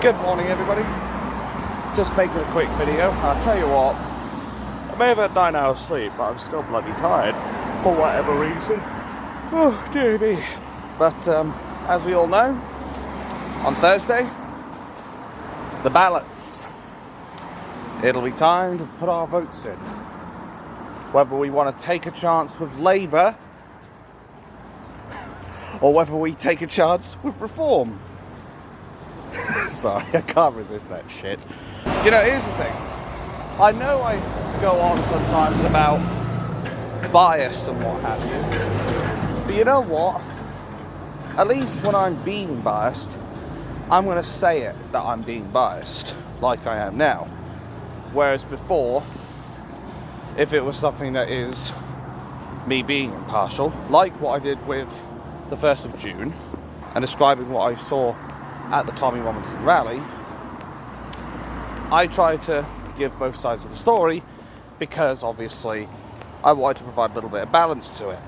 Good morning, everybody. Just making a quick video. I'll tell you what, I may have had 9 hours sleep, but I'm still bloody tired for whatever reason. Oh, dear me. But as we all know, on Thursday, the ballots. It'll be time to put our votes in. Whether we want to take a chance with Labour or whether we take a chance with Reform. Sorry, I can't resist that shit. You know, here's the thing. I know I go on sometimes about bias and what have you. But you know what? At least when I'm being biased, I'm going to say it that I'm being biased, like I am now. Whereas before, if it was something that is me being impartial, like what I did with the 1st of June, and describing what I saw at the Tommy Robinson rally, I tried to give both sides of the story because obviously I wanted to provide a little bit of balance to it.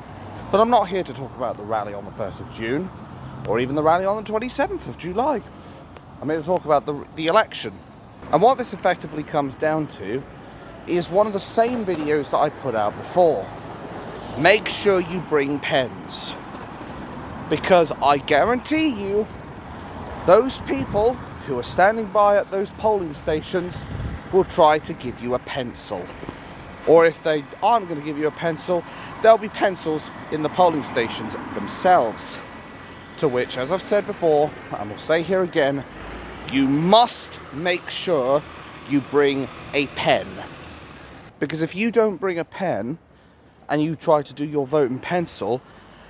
But I'm not here to talk about the rally on the 1st of June or even the rally on the 27th of July. I'm here to talk about the election. And what this effectively comes down to is one of the same videos that I put out before. Make sure you bring pens. Because I guarantee you, those people who are standing by at those polling stations will try to give you a pencil. Or if they aren't going to give you a pencil, there'll be pencils in the polling stations themselves. To which, as I've said before, and will say here again, you must make sure you bring a pen. Because if you don't bring a pen and you try to do your vote in pencil,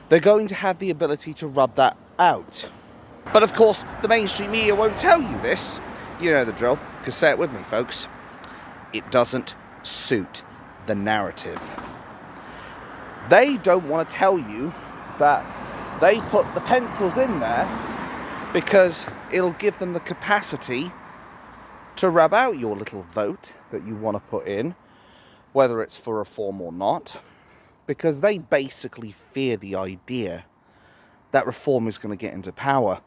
they're going to have the ability to rub that out. But of course, the mainstream media won't tell you this. You know the drill, because say it with me, folks. It doesn't suit the narrative. They don't want to tell you that they put the pencils in there because it'll give them the capacity to rub out your little vote that you want to put in, whether it's for Reform or not, because they basically fear the idea that Reform is going to get into power.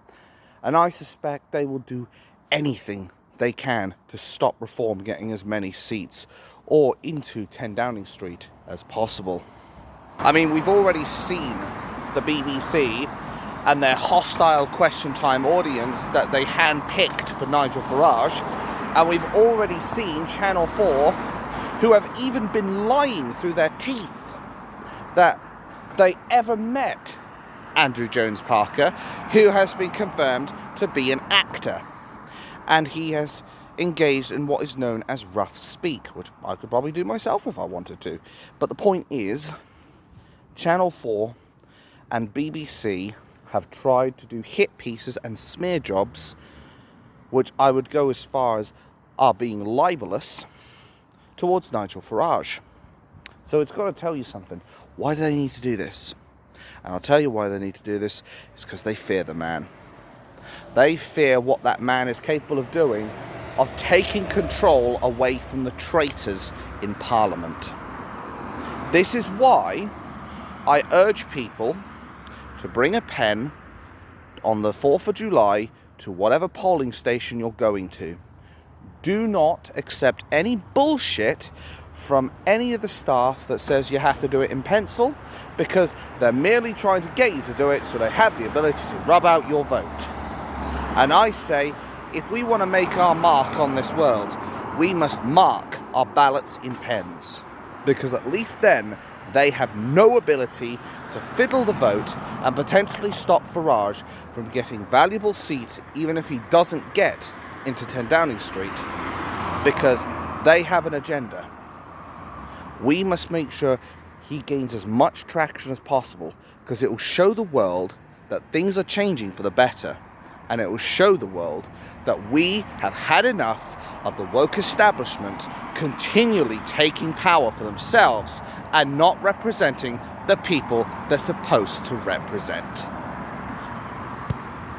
And I suspect they will do anything they can to stop Reform getting as many seats or into 10 Downing Street as possible. I mean, we've already seen the BBC and their hostile question time audience that they handpicked for Nigel Farage. And we've already seen Channel 4, who have even been lying through their teeth that they ever met Andrew Jones Parker, who has been confirmed to be an actor. And he has engaged in what is known as rough speak, which I could probably do myself if I wanted to. But the point is, Channel 4 and BBC have tried to do hit pieces and smear jobs, which I would go as far as are being libelous towards Nigel Farage. So it's got to tell you something. Why do they need to do this? And I'll tell you why they need to do this. It's because they fear the man. They fear what that man is capable of doing, of taking control away from the traitors in Parliament. This is why I urge people to bring a pen on the 4th of July to whatever polling station you're going to. Do not accept any bullshit from any of the staff that says you have to do it in pencil, because they're merely trying to get you to do it so they have the ability to rub out your vote. And I say, if we want to make our mark on this world, we must mark our ballots in pens, because at least then they have no ability to fiddle the vote and potentially stop Farage from getting valuable seats, even if he doesn't get into 10 Downing Street, because they have an agenda. We must make sure he gains as much traction as possible, because it will show the world that things are changing for the better, and it will show the world that we have had enough of the woke establishment continually taking power for themselves and not representing the people they're supposed to represent.